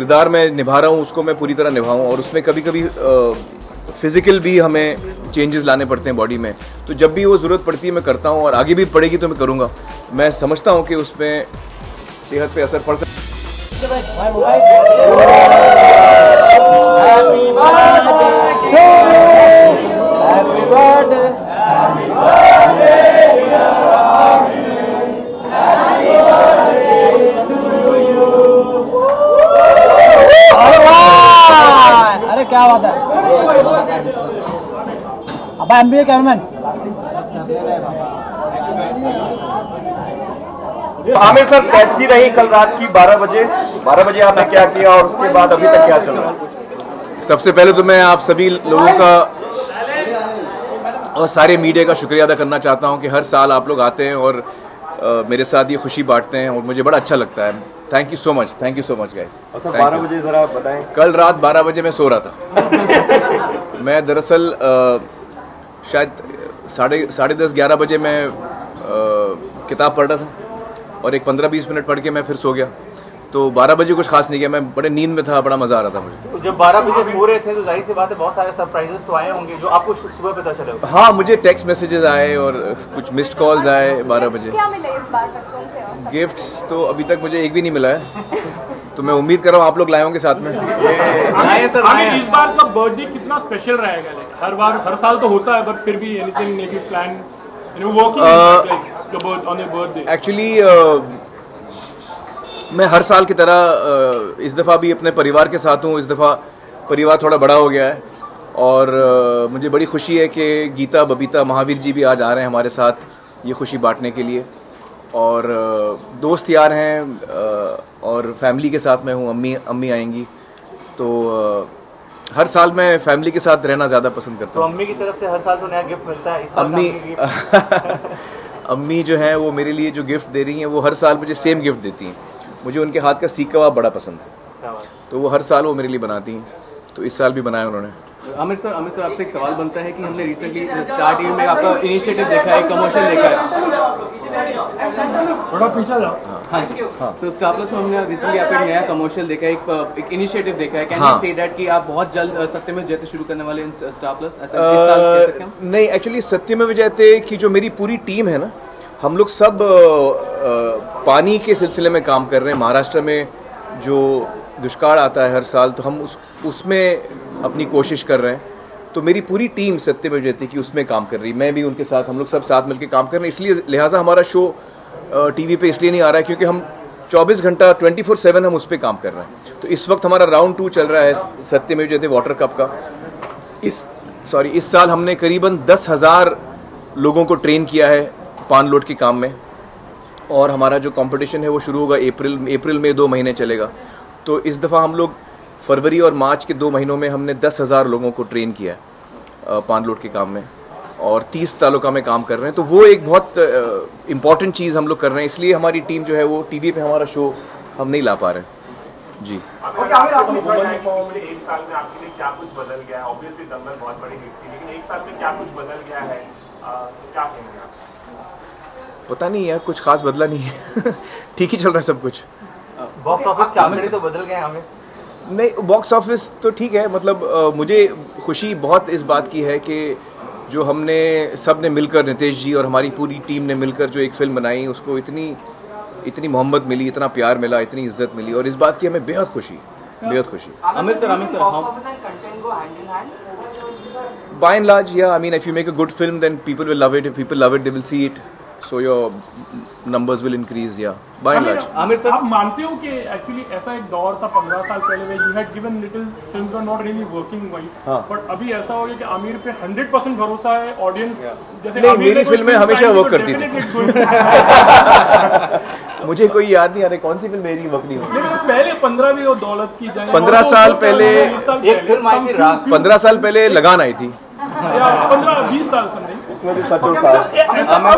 किरदार मैं निभा रहा हूँ उसको मैं पूरी तरह निभाऊँ, और उसमें कभी कभी फिजिकल भी हमें चेंजेस लाने पड़ते हैं बॉडी में, तो जब भी वो ज़रूरत पड़ती है मैं करता हूँ, और आगे भी पड़ेगी तो मैं करूँगा। मैं समझता हूँ कि उसमें सेहत पे असर पड़ सकता है। अरे क्या बात है अब MBA कैमरमैन। आमिर सर, कैसी रही कल रात की 12 बजे आपने क्या किया और उसके बाद अभी तक क्या चल रहा है? सबसे पहले तो मैं आप सभी लोगों का और सारे मीडिया का शुक्रिया अदा करना चाहता हूं कि हर साल आप लोग आते हैं और मेरे साथ ये खुशी बांटते हैं, और मुझे बड़ा अच्छा लगता है। Thank you so much guys. Sir 12 बजे जरा बताएं। कल रात 12 बजे मैं सो रहा था। मैं दरअसल शायद साढ़े 10-11 बजे मैं किताब पढ़ रहा था, और एक 15-20 मिनट पढ़ के मैं फिर सो गया। तो 12 बजे कुछ खास नहीं किया, मैं बड़े नींद में था, बड़ा मजा आ रहा था मुझे। तो जब 12 बजे सो रहे थे तो जाहिर सी बात है बहुत सारे सरप्राइजेस तो आए होंगे जो आपको सुबह पता चले होंगे। हाँ, मुझे टेक्स्ट मैसेजेस आए और कुछ मिस्ड कॉल्स आए 12 बजे। क्या मिला इस बार बच्चों से? गिफ्ट्स तो अभी तक मुझे एक भी नहीं मिला है, तो मैं उम्मीद कर रहा हूँ आप लोग लाए होंगे साथ में। आए सर, इस बार का बर्थडे कितना स्पेशल रहेगा? हर साल तो होता है, बट फिर भी anything maybe plan working on your birthday? Actually मैं हर साल की तरह इस दफ़ा भी अपने परिवार के साथ हूँ। इस दफ़ा परिवार थोड़ा बड़ा हो गया है, और मुझे बड़ी खुशी है कि गीता, बबीता, महावीर जी भी आज आ रहे हैं हमारे साथ ये खुशी बांटने के लिए। और दोस्त यार हैं, और फैमिली के साथ मैं हूँ। अम्मी आएंगी, तो हर साल मैं फैमिली के साथ रहना ज़्यादा पसंद करता हूँ। तो अम्मी की तरफ से हर साल तो नया गिफ्ट मिलता है, इस साल अम्मी जो हैं वो मेरे लिए जो गिफ्ट दे रही हैं, वो हर साल मुझे सेम गिफ्ट देती हैं। मुझे उनके हाथ का सीख कबाब बड़ा पसंद है, तो वो हर साल वो मेरे लिए बनाती हैं, तो इस साल भी बनाया उन्होंने। आमिर सर, आपसे एक सवाल बनता है कि हमने रिसेंटली स्टार टीवी में आपका इनिशिएटिव देखा है, कमर्शियल देखा है। थोड़ा पीछे जाओ। हाँ जी, तो स्टार प्लस में हमने रिसेंटली आपका एक नया कमर्शियल देखा है, एक इनिशिएटिव देखा है। कैन यू से दैट कि आप बहुत जल्द सत्यमेव जयते शुरू करने वाले स्टार प्लस, ऐसा इस साल कह सकते हैं? नहीं, एक्चुअली सत्यमेव जयते की जो मेरी पूरी टीम है ना, हम लोग सब पानी के सिलसिले में काम कर रहे हैं। महाराष्ट्र में जो दुष्काल आता है हर साल, तो हम उसमें अपनी कोशिश कर रहे हैं। तो मेरी पूरी टीम सत्यमेव जयते की उसमें काम कर रही है, मैं भी उनके साथ, हम लोग सब साथ मिलकर काम कर रहे हैं। इसलिए लिहाजा हमारा शो टीवी पे इसलिए नहीं आ रहा है क्योंकि हम 24 घंटा 24/7 हम उस पर काम कर रहे हैं। तो इस वक्त हमारा राउंड 2 चल रहा है सत्यमेव जयते वाटर कप का। इस साल हमने करीबन 10,000 लोगों को ट्रेन किया है पान लोड के काम में, और हमारा जो कंपटीशन है वो शुरू होगा अप्रैल में, 2 महीने चलेगा। तो इस दफ़ा हम लोग फरवरी और मार्च के 2 महीनों में हमने 10,000 लोगों को ट्रेन किया है पान लोड के काम में, और 30 तालुका में काम कर रहे हैं। तो वो एक बहुत इम्पॉर्टेंट चीज़ हम लोग कर रहे हैं, इसलिए हमारी टीम जो है वो टीवी पे हमारा शो हम नहीं ला पा रहे हैं जी। एक साल में आपके लिए क्या कुछ बदल गया है? ऑब्वियसली दंगल बहुत बड़ी हिट थी, लेकिन एक साल में क्या कुछ बदल गया है, क्या कहेंगे आप? पता नहीं यार, कुछ खास बदला नहीं है। ठीक ही चल रहा है सब कुछ। बॉक्स ऑफिस के आंकड़े तो बदल गए हमें। नहीं, बॉक्स ऑफिस तो ठीक है, मतलब मुझे खुशी बहुत इस बात की है कि जो हमने सब ने मिलकर, नितेश जी और हमारी पूरी टीम ने मिलकर जो एक फिल्म बनाई, उसको इतनी मोहब्बत मिली, इतना प्यार मिला, इतनी इज्जत मिली, और इस बात की हमें बेहद खुशी। Aamir sir, By and large, yeah, I mean, if you make a good film, then people will love it. If people love it, they will see it. So your numbers will increase, yeah. By and large. Aamir sir, आप मानते हो कि actually ऐसा एक दौर था 15 साल पहले में, you had given little films were not really working well, but अभी ऐसा हो गया कि आमिर पे 100% भरोसा है ऑडियंस। जैसे नहीं, मेरी फिल्में हमेशा वर्क करती थी। मुझे कोई याद नहीं आ रहा कौन सी फिल्म मेरी वर्क नहीं हुई। पहले 15 भी और दौलत की 15 साल पहले एक फिल्म आई थी रात, 15 साल पहले लगान आई थी, 15-20 साल समथिंग, उसमें भी सच और सास।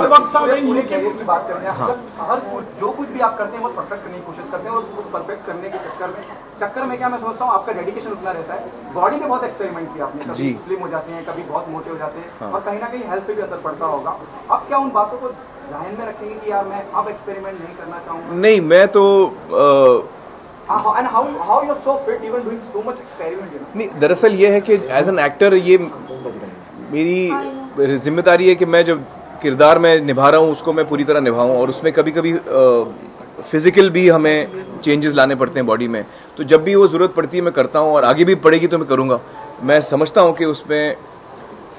वक्त था नहीं की बात करते हैं। जब हर जो कुछ भी आप करते हैं वो परफेक्ट करने की कोशिश करते हैं, और उसको परफेक्ट करने के चक्कर में क्या मैं समझता हूँ आपका डेडिकेशन उतना रहता है। बॉडी पे बहुत एक्सपेरिमेंट किया आपने, कभी स्लिम हो जाते हैं, कभी बहुत मोटे हो जाते हैं, और कहीं ना कहीं हेल्थ पे भी असर पड़ता होगा। अब क्या उन बातों को ध्यान में रखेंगे कि यार मैं अब एक्सपेरिमेंट नहीं करना चाहूँगा? नहीं, मैं तो And how you're so fit even doing so much experiment, you know? नहीं, दरअसल ये है कि एज एन एक्टर ये मेरी जिम्मेदारी है कि मैं जो किरदार में निभा रहा हूँ उसको मैं पूरी तरह निभाऊँ, और उसमें कभी कभी फिजिकल भी हमें चेंजेस लाने पड़ते हैं बॉडी में, तो जब भी वो ज़रूरत पड़ती है मैं करता हूँ, और आगे भी पड़ेगी तो मैं करूँगा। मैं समझता हूँ कि उसमें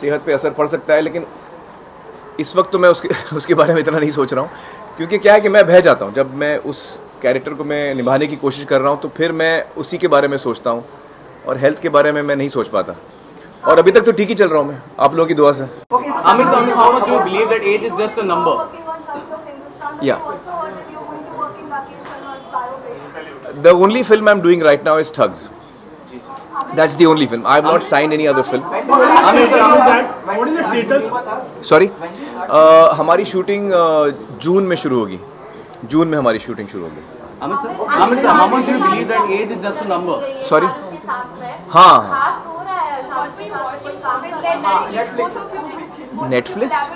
सेहत पे असर पड़ सकता है, लेकिन इस वक्त तो मैं उसके बारे में इतना नहीं सोच रहा हूँ, क्योंकि क्या है कि मैं बह जाता हूँ जब मैं उस कैरेक्टर को मैं निभाने की कोशिश कर रहा हूँ, तो फिर मैं उसी के बारे में सोचता हूँ, और हेल्थ के बारे में मैं नहीं सोच पाता। और अभी तक तो ठीक ही चल रहा हूँ मैं, आप लोगों की दुआ से। Amir sir, how much you believe that age is just a number? Yeah. The only film I'm doing right now is Thugs. That's the only film. I have not signed any other film. Amir sir, What is the status? Sorry. हमारी shooting जून में शुरू होगी। जून में हमारी shooting शुरू होगी। Amir sir, how much you believe that age is just a number? Sorry. हाँ। Netflix?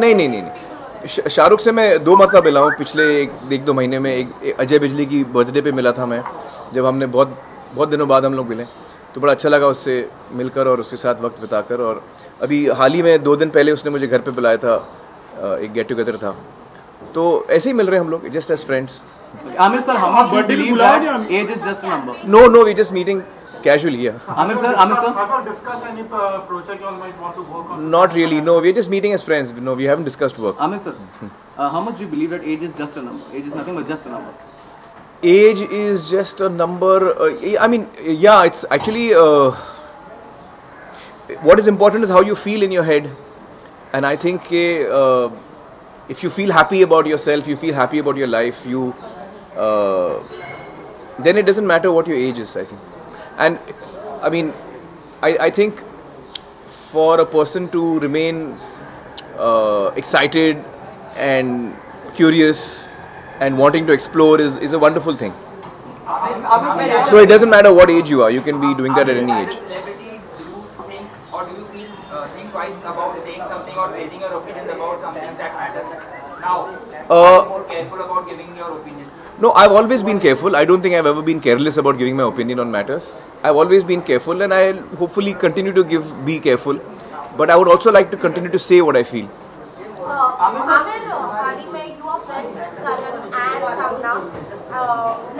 नहीं। शाहरुख से मैं 2 मरतबा मिला हूँ पिछले एक 2 महीने में। एक अजय बिजली की बर्थडे पे मिला था मैं, जब हमने बहुत दिनों बाद हम लोग मिले, तो बड़ा अच्छा लगा उससे मिलकर और उसके साथ वक्त बिताकर। और अभी हाल ही में 2 दिन पहले उसने मुझे घर पे बुलाया था, एक गेट टुगेदर था, तो ऐसे ही मिल रहे हैं हम लोग, just as friends. Amir sir, how much you believe that age is just a number? No, we're just meeting casually here. Amir sir. Discuss any project you all might want to work on? Not really, no. We're just meeting as friends. No, we haven't discussed work. Amir sir, how much you believe that age is just a number? Age is nothing but just a number. Age is just a number. I mean, yeah, it's actually what is important is how you feel in your head, and I think if you feel happy about yourself, you feel happy about your life, then it doesn't matter what your age is, I think. And I mean, I think for a person to remain excited and curious and wanting to explore is a wonderful thing. So it doesn't matter what age you are, you can be doing that at any age. Celebrity, do you think, or do you think twice about saying something or raising your opinion about something that matters? Now, are you more careful about giving your opinion? No, I've always been careful. I don't think I've ever been careless about giving my opinion on matters. I've always been careful, and I'll hopefully continue to be careful. But I would also like to continue to say what I feel. हाल में you are friends with Karan and Kamna.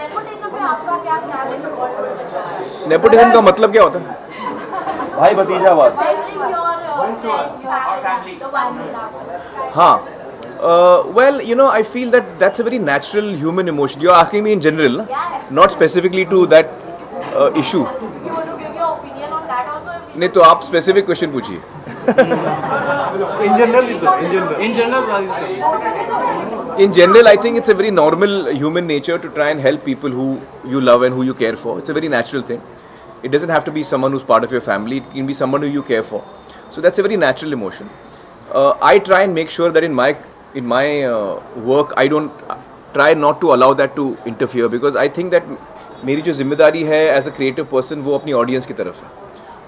Nepotism पे आपका क्या ख्याल है? Nepotism का मतलब क्या होता है? भाई भतीजावाद। हाँ. Well, you know, I feel that's a very natural human emotion. You're asking me in general, not specifically to that issue. You want to give your opinion on that also? नहीं तो आप specific question पूछिए. In general, I think it's a very normal human nature to try and help people who you love and who you care for. It's a very natural thing. It doesn't have to be someone who's part of your family. It can be someone who you care for. So that's a very natural emotion. I try and make sure that in my work, I don't try not to allow that to interfere, because I think that मेरी जो जिम्मेदारी है as a creative person वो अपनी audience की तरफ है,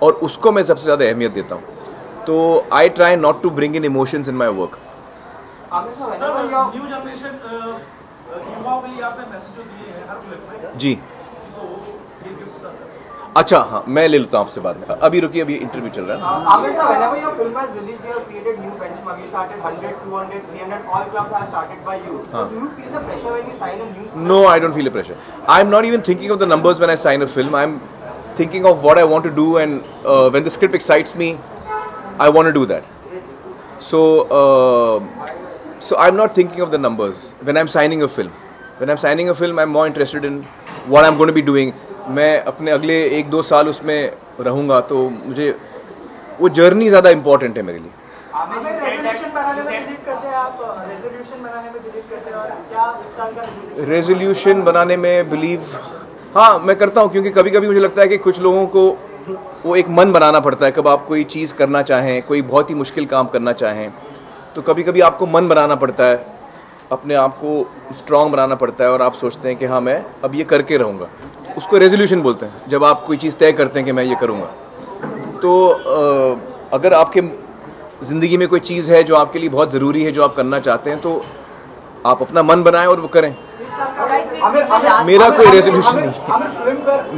और उसको मैं सबसे ज़्यादा अहमियत देता हूँ. तो I try not to bring in emotions in my work. New generation युवाओं के लिए आपने मैसेज दिए हैं हर फिल्म में जी. अच्छा हाँ, मैं ले लेता हूँ आपसे बाद में. अभी रुकिए, अभी इंटरव्यू चल रहा है. Amir sir, whenever your film has released, you have created new benchmark. You started 100, 200, 300. All clubs are started by you. So do you feel the pressure when you sign a new script? No, I don't feel the pressure. I'm not even thinking of the numbers when I sign a film. I'm thinking of what I want to do, and when the script excites me, I want to do that. So I'm not thinking of the numbers when I'm signing a film. When I'm signing a film, I'm more interested in what I'm going to be doing. मैं अपने अगले 1-2 साल उसमें रहूँगा, तो मुझे वो journey ज़्यादा इम्पोर्टेंट है मेरे लिए. रेजोल्यूशन बनाने में बिलीव, हाँ मैं करता हूँ, क्योंकि कभी कभी मुझे लगता है कि कुछ लोगों को वो एक मन बनाना पड़ता है. कब आप कोई चीज़ करना चाहें, कोई बहुत ही मुश्किल काम करना चाहें, तो कभी कभी आपको मन बनाना पड़ता है, अपने आप को स्ट्रॉन्ग बनाना पड़ता है, और आप सोचते हैं कि हाँ मैं अब ये करके रहूँगा. उसको रेजोल्यूशन बोलते हैं, जब आप कोई चीज़ तय करते हैं कि मैं ये करूँगा. तो अगर आपके ज़िंदगी में कोई चीज़ है जो आपके लिए बहुत ज़रूरी है, जो आप करना चाहते हैं, तो आप अपना मन बनाएं और वो करें. मेरा कोई रेजोल्यूशन नहीं है,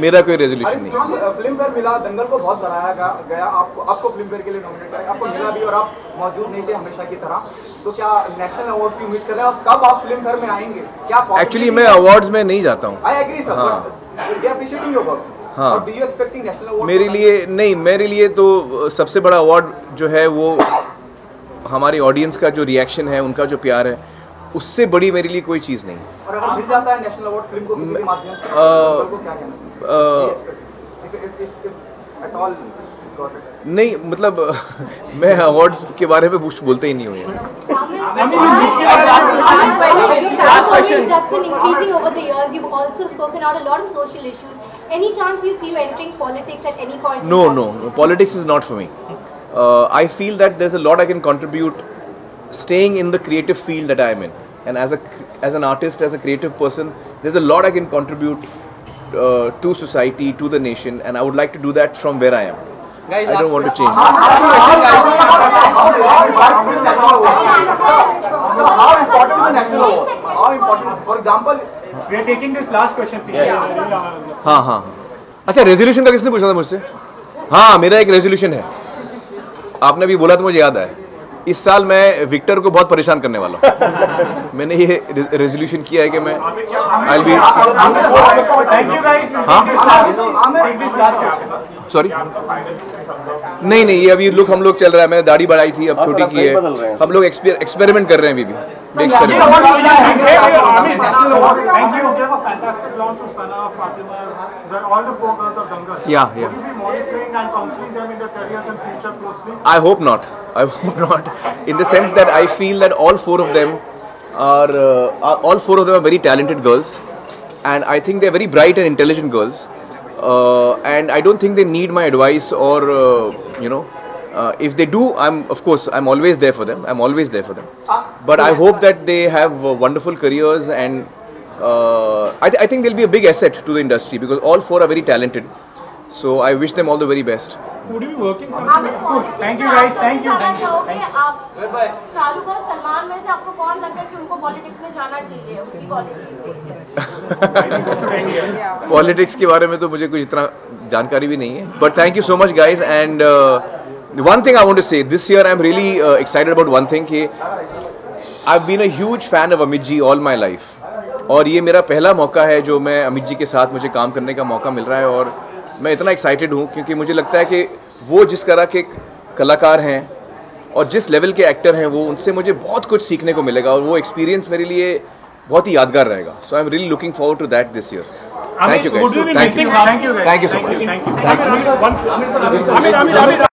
मेरा कोई रेजोल्यूशन नहीं है। फिल्म फेयर मिला, दंगल को बहुत सराहा गया, आपको फिल्म फेयर के लिए नॉमिनेट किया, आपको मिला भी और आप मौजूद नहीं थे हमेशा की तरह, तो क्या नेशनल अवार्ड की उम्मीद कर रहे हैं और कब आप फिल्म फेयर में आएंगे? क्या एक्चुअली मैं अवार्ड्स में नहीं जाता हूँ। I agree sir, we are appreciating your work. हाँ, do you expecting national award? मेरे लिए तो सबसे बड़ा अवार्ड जो है वो हमारी ऑडियंस का जो रिएक्शन है, उनका जो प्यार है, उससे बड़ी मेरे लिए कोई चीज़ नहीं। और अगर मिल जाता है नेशनल अवार्ड फिल्म को किसी के माध्यम से, तो क्या कहना? नहीं, मतलब मैं अवार्ड्स के बारे में कुछ बोलते ही नहीं हूँ। No, politics is not for me. I feel that there's a lot I can contribute staying in the creative field that I am in, and as an artist, as a creative person, there's a lot I can contribute to society, to the nation, and I would like to do that from where I am. Guys, I don't want to change that. So how important is the national award? How important? For example, we are taking this last question. हाँ। अच्छा, resolution का किसने पूछा था मुझसे? हाँ, मेरा एक रेजोल्यूशन है, आपने भी बोला तो मुझे याद है। इस साल मैं विक्टर को बहुत परेशान करने वाला हूँ। मैंने ये रेजोल्यूशन किया है कि मैं I'll be सॉरी नहीं, ये अभी लुक हम लोग चल रहा है, मैंने दाढ़ी बढ़ाई थी, अब छोटी की है, हम लोग एक्सपेरिमेंट कर रहे हैं अभी भी। Yeah. I hope not. In the sense that I feel that all four of them are very talented girls, and I think they're very bright and intelligent girls, and I don't think they need my advice or if they do, I'm always there for them. But I hope that they have wonderful careers, and I think they'll be a big asset to the industry because all four are very talented. So I wish them all the very best. Would you be working something? Thank you guys. Thank you. Shahrukh और सलमान में से आपको कौन लगता है कि उनको politics में जाना चाहिए, उसकी क्वालिटीज देख के? पॉलिटिक्स के बारे में तो मुझे कुछ इतना जानकारी भी नहीं है, but thank you so much guys, and one thing I want to say, this year I'm really excited about one thing कि I've been a huge fan of Amit ji all my life, और ये मेरा पहला मौका है जो मैं अमित जी के साथ मुझे काम करने का मौका मिल रहा है, और मैं इतना एक्साइटेड हूँ क्योंकि मुझे लगता है कि वो जिस तरह के कलाकार हैं और जिस लेवल के एक्टर हैं, वो उनसे मुझे बहुत कुछ सीखने को मिलेगा, और वो एक्सपीरियंस मेरे लिए बहुत ही यादगार रहेगा. So I am really looking forward to that this year. Thank you guys. Thank you so much.